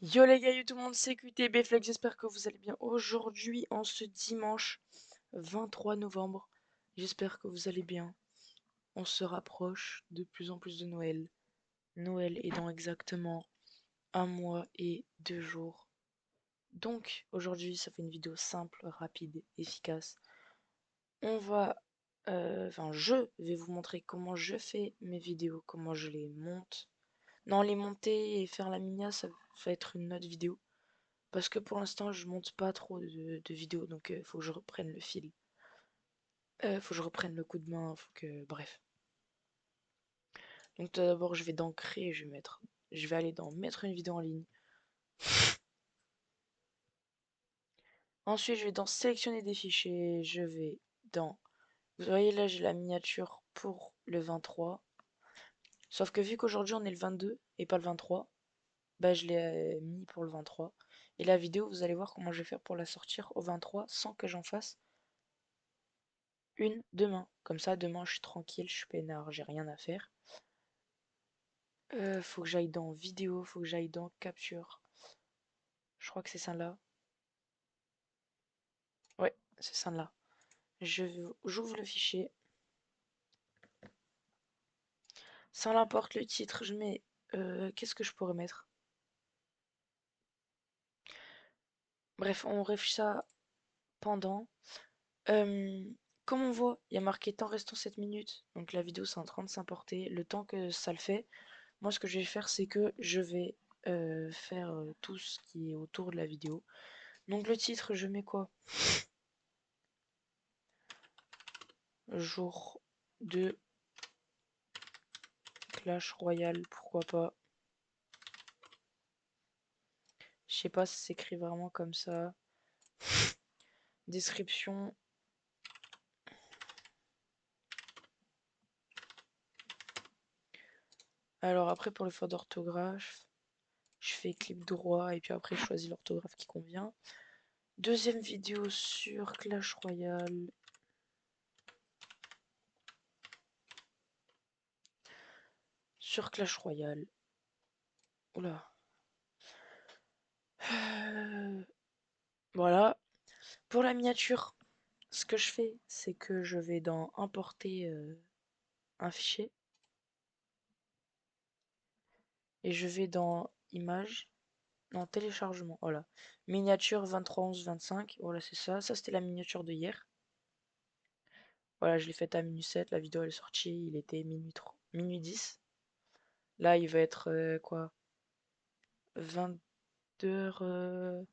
Yo les gars, yo tout le monde, c'est QTB Flex, j'espère que vous allez bien. Aujourd'hui, en ce dimanche 23 novembre, j'espère que vous allez bien. On se rapproche de plus en plus de Noël. Noël est dans exactement un mois et 2 jours. Donc, aujourd'hui, ça fait une vidéo simple, rapide, efficace. On va, je vais vous montrer comment je fais mes vidéos, comment je les monte. Non, les monter et faire la minia, ça va être une autre vidéo. Parce que pour l'instant, je monte pas trop de vidéos, donc faut que je reprenne le fil. Faut que je reprenne le coup de main, faut que... Bref. Donc tout d'abord, je vais dans créer, je vais aller dans mettre une vidéo en ligne. Ensuite, je vais dans sélectionner des fichiers, je vais dans... Vous voyez là, j'ai la miniature pour le 23. Sauf que vu qu'aujourd'hui, on est le 22 et pas le 23, bah je l'ai mis pour le 23. Et la vidéo, vous allez voir comment je vais faire pour la sortir au 23 sans que j'en fasse une demain. Comme ça, demain, je suis tranquille, je suis peinard, j'ai rien à faire. Faut que j'aille dans vidéo, faut que j'aille dans capture. Je crois que c'est ça là. Ouais, c'est ça là. J'ouvre le fichier. Ça n'importe le titre, je mets. Qu'est-ce que je pourrais mettre? Bref, on réfléchit ça pendant. Euh, Comme on voit, il y a marqué temps restant 7 minutes. Donc la vidéo c'est en train de s'importer. Le temps que ça le fait, moi ce que je vais faire c'est que je vais faire tout ce qui est autour de la vidéo. Donc le titre, je mets quoi? Jour 2 Clash Royale, pourquoi pas. Je sais pas si ça s'écrit vraiment comme ça. Description. Alors après pour les fautes d'orthographe, je fais clic droit et puis après je choisis l'orthographe qui convient. Deuxième vidéo sur Clash Royale. Sur Clash Royale. Oula. Voilà. Pour la miniature, ce que je fais, c'est que je vais dans importer un fichier. Et je vais dans images. Non, téléchargement. Voilà. Miniature 23 11 25. Voilà, c'est ça. Ça, c'était la miniature de hier. Voilà, je l'ai faite à minuit 7. La vidéo elle est sortie. Il était minuit 10. Là, il va être quoi? 20 h.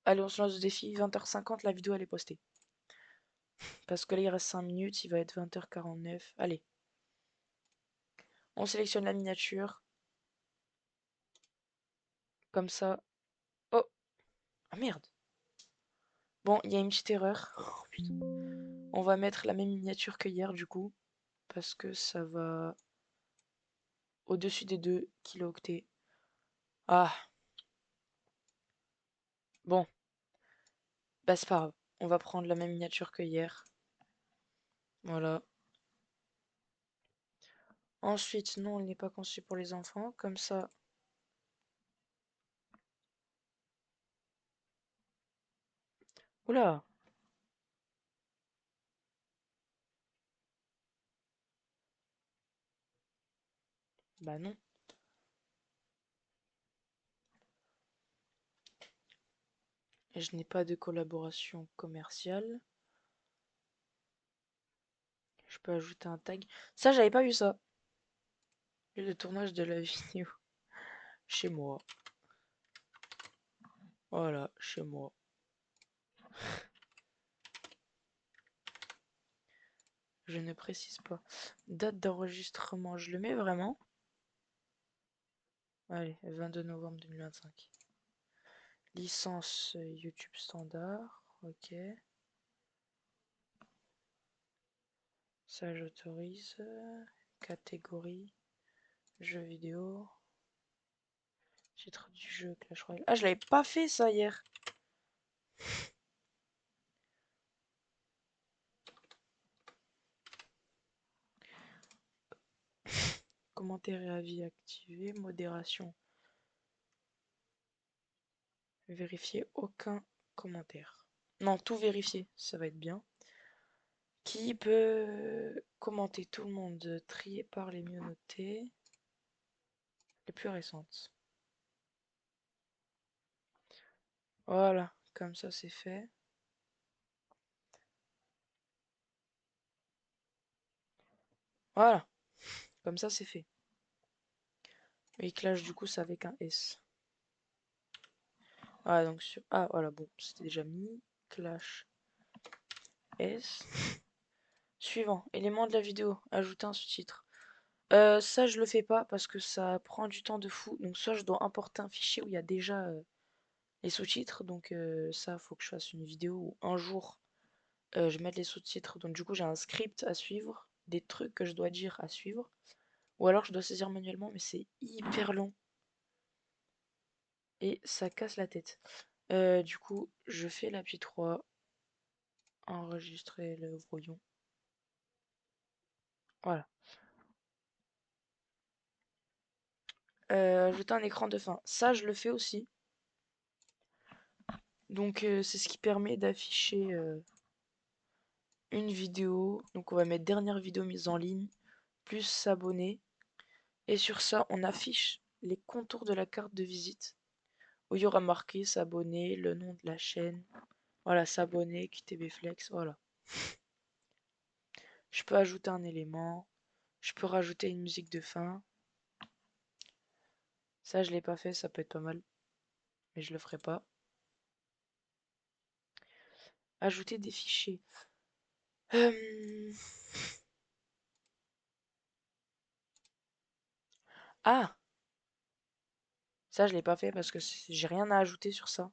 Allez, on se lance le défi. 20 h 50, la vidéo elle est postée. Parce que là, il reste 5 minutes. Il va être 20 h 49. Allez. On sélectionne la miniature. Comme ça. Oh! Ah merde! Bon, il y a une petite erreur. Oh, putain. On va mettre la même miniature que hier, du coup. Parce que ça va au-dessus des 2 kilooctets. Ah, bon, bah c'est pas grave. On va prendre la même miniature que hier. Voilà. Ensuite, non, il n'est pas conçu pour les enfants. Comme ça. Oula! Bah non. Et je n'ai pas de collaboration commerciale. Je peux ajouter un tag. Ça, j'avais pas vu ça. Le tournage de la vidéo. Chez moi. Voilà, chez moi. Je ne précise pas. Date d'enregistrement, je le mets vraiment. Allez, 22 novembre 2025. Licence YouTube standard. Ok. Ça, j'autorise. Catégorie. Jeux vidéo. Titre du jeu Clash Royale. Ah, je l'avais pas fait ça hier. Commentaires et avis activés. Modération. Vérifier aucun commentaire. Non, tout vérifier, ça va être bien. Qui peut commenter tout le monde? Trié par les mieux notés. Les plus récentes. Voilà, comme ça c'est fait. Voilà, comme ça c'est fait. Et Clash du coup c'est avec un S. Ah donc sur... Ah voilà, bon, c'était déjà mis. Clash S. Suivant, élément de la vidéo, ajouter un sous-titre. Ça je le fais pas parce que ça prend du temps de fou. Donc soit je dois importer un fichier où il y a déjà les sous-titres. Donc ça faut que je fasse une vidéo où un jour je mette les sous-titres. Donc du coup j'ai un script à suivre, des trucs que je dois dire à suivre. Ou alors je dois saisir manuellement mais c'est hyper long. Et ça casse la tête. Du coup je fais la petite 3. Enregistrer le brouillon. Voilà. Ajouter un écran de fin. Ça je le fais aussi. Donc c'est ce qui permet d'afficher une vidéo. Donc on va mettre dernière vidéo mise en ligne, plus s'abonner. Et sur ça, on affiche les contours de la carte de visite. Où il y aura marqué s'abonner, le nom de la chaîne. Voilà, s'abonner, QTB Flex, voilà. Je peux ajouter un élément. Je peux rajouter une musique de fin. Ça, je l'ai pas fait, ça peut être pas mal. Mais je le ferai pas. Ajouter des fichiers. Euh, Ah, ça, je l'ai pas fait parce que j'ai rien à ajouter sur ça.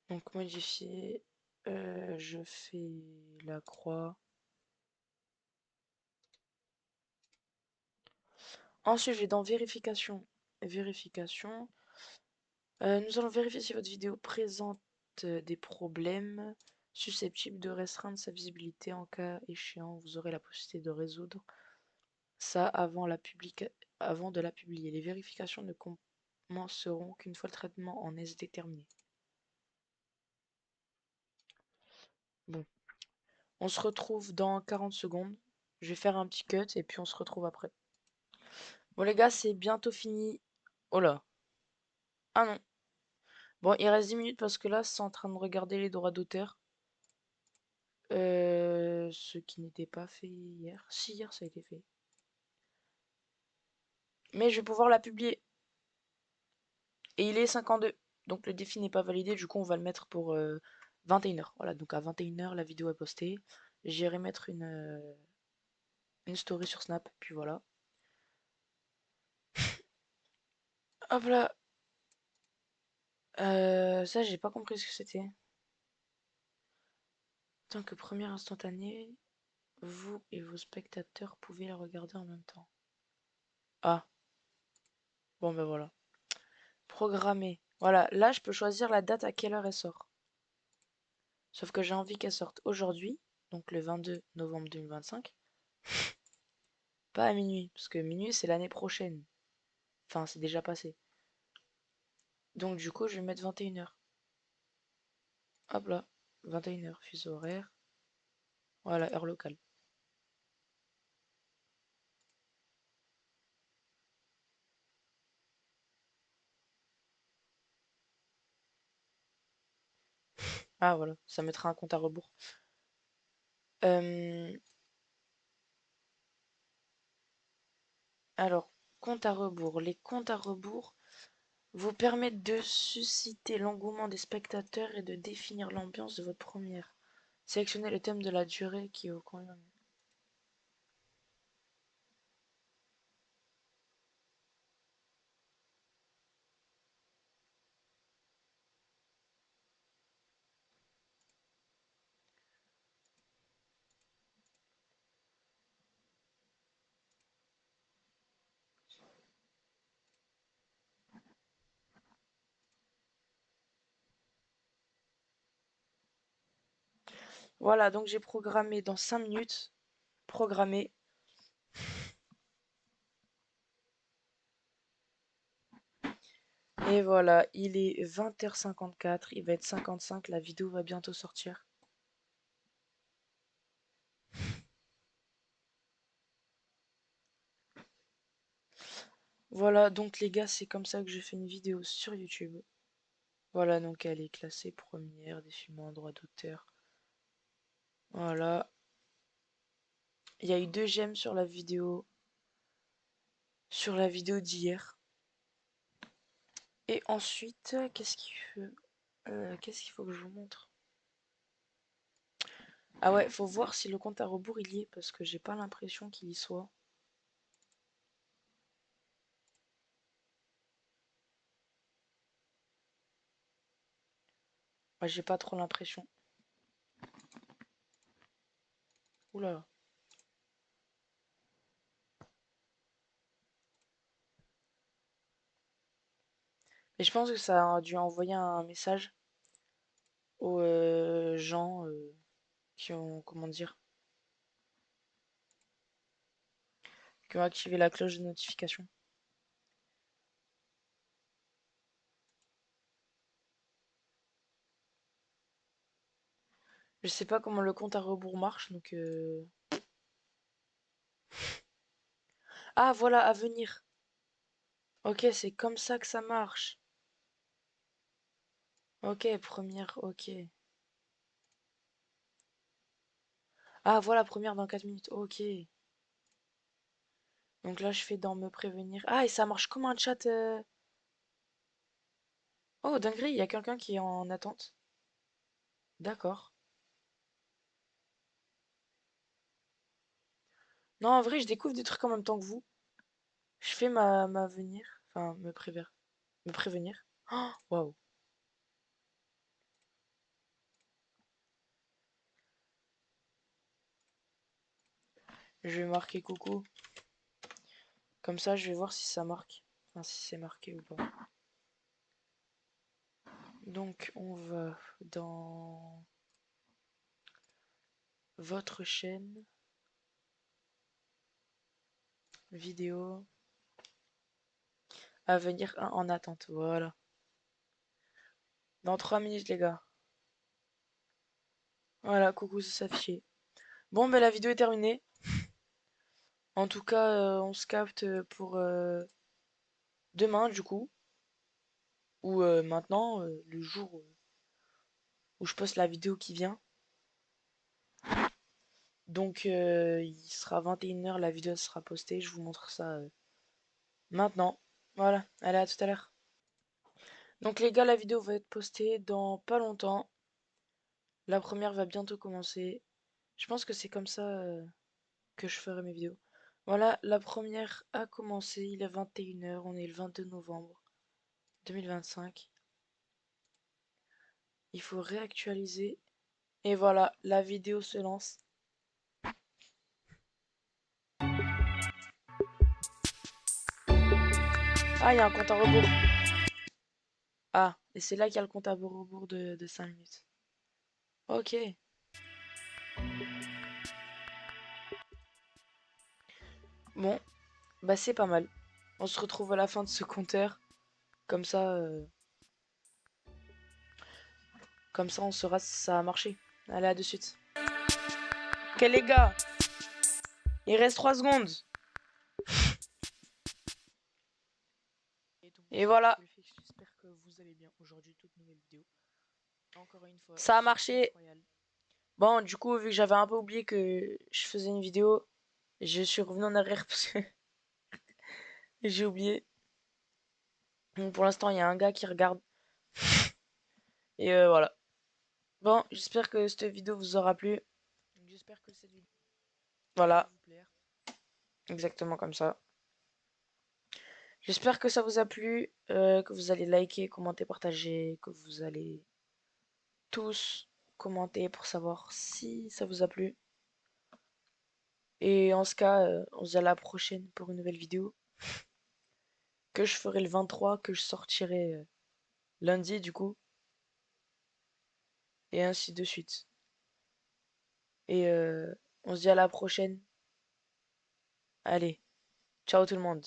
Donc modifier, je fais la croix. Ensuite, je vais dans vérification. Vérification. Nous allons vérifier si votre vidéo présente des problèmes susceptibles de restreindre sa visibilité. En cas échéant, vous aurez la possibilité de résoudre ça avant de la publier. Les vérifications ne commenceront qu'une fois le traitement en SD terminé. Bon, on se retrouve dans 40 secondes. Je vais faire un petit cut et puis on se retrouve après. Bon les gars, c'est bientôt fini. Oh là. Ah non. Bon, il reste 10 minutes parce que là, c'est en train de regarder les droits d'auteur. Ce qui n'était pas fait hier. Si, hier, ça a été fait. Mais je vais pouvoir la publier. Et il est 52. Donc le défi n'est pas validé. Du coup, on va le mettre pour 21h. Voilà, donc à 21h, la vidéo est postée. J'irai mettre une story sur Snap. Puis voilà. Hop là. Ça, j'ai pas compris ce que c'était. Tant que première instantanée, vous et vos spectateurs pouvez la regarder en même temps. Ah, bon ben voilà. Programmer. Voilà, là je peux choisir la date à quelle heure elle sort. Sauf que j'ai envie qu'elle sorte aujourd'hui, donc le 22 novembre 2025. Pas à minuit, parce que minuit c'est l'année prochaine. Enfin, c'est déjà passé. Donc du coup, je vais mettre 21h. Hop là, 21h, fuseau horaire. Voilà, heure locale. Ah voilà, ça mettra un compte à rebours. Euh, alors, compte à rebours. Les comptes à rebours vous permettent de susciter l'engouement des spectateurs et de définir l'ambiance de votre première. Sélectionnez le thème de la durée qui vous convient. Voilà, donc j'ai programmé dans 5 minutes. Programmé. Et voilà, il est 20h54, il va être 55, la vidéo va bientôt sortir. Voilà, donc les gars, c'est comme ça que je fais une vidéo sur YouTube. Voilà, donc elle est classée première, défilement en droit d'auteur. Voilà. Il y a eu 2 j'aime sur la vidéo d'hier. Et ensuite, qu'est-ce qu'il faut que je vous montre? Ah ouais, faut voir si le compte à rebours il y est, parce que j'ai pas l'impression qu'il y soit. Ouais, j'ai pas trop l'impression. Oula. Mais je pense que ça a dû envoyer un message aux gens qui ont, comment dire, qui ont activé la cloche de notification. Je sais pas comment le compte à rebours marche, donc Ah, voilà, à venir. Ok, c'est comme ça que ça marche. Ok, première, ok. Ah, voilà, première dans 4 minutes, ok. Donc là, je fais dans me prévenir. Ah, et ça marche comme un chat. Oh, dinguerie, il y a quelqu'un qui est en attente. D'accord. Non, en vrai, je découvre des trucs en même temps que vous. Je fais ma venir. Enfin, me prévenir. Me prévenir. Oh, waouh. Je vais marquer coucou. Comme ça, je vais voir si ça marque. Enfin, si c'est marqué ou pas. Donc, on va dans votre chaîne. Vidéo. À venir en attente. Voilà. Dans 3 minutes, les gars. Voilà, coucou, ça s'affiche. Bon, ben la vidéo est terminée. En tout cas, on se capte pour demain, du coup. Ou maintenant, le jour où je poste la vidéo qui vient. Donc, il sera 21h, la vidéo sera postée. Je vous montre ça maintenant. Voilà, allez, à tout à l'heure. Donc, les gars, la vidéo va être postée dans pas longtemps. La première va bientôt commencer. Je pense que c'est comme ça que je ferai mes vidéos. Voilà, la première a commencé. Il est 21h, on est le 22 novembre 2025. Il faut réactualiser. Et voilà, la vidéo se lance. Ah, il y a un compte à rebours. Ah, et c'est là qu'il y a le compte à rebours de 5 minutes. Ok. Bon, bah c'est pas mal. On se retrouve à la fin de ce compteur. Comme ça, on saura si ça a marché. Allez, à de suite. Ok les gars, il reste 3 secondes. Et voilà. J'espère que vous allez bien. Aujourd'hui, toute nouvelle vidéo. Encore une fois, ça a marché. Bon, du coup, vu que j'avais un peu oublié que je faisais une vidéo, je suis revenu en arrière parce que j'ai oublié. Donc pour l'instant, il y a un gars qui regarde. Et voilà. Bon, j'espère que cette vidéo vous aura plu. J'espère que cette vidéo voilà, va vous plaire. Exactement comme ça. J'espère que ça vous a plu, que vous allez liker, commenter, partager, que vous allez tous commenter pour savoir si ça vous a plu. Et en ce cas, on se dit à la prochaine pour une nouvelle vidéo. Que je ferai le 23, que je sortirai lundi du coup. Et ainsi de suite. Et on se dit à la prochaine. Allez, ciao tout le monde.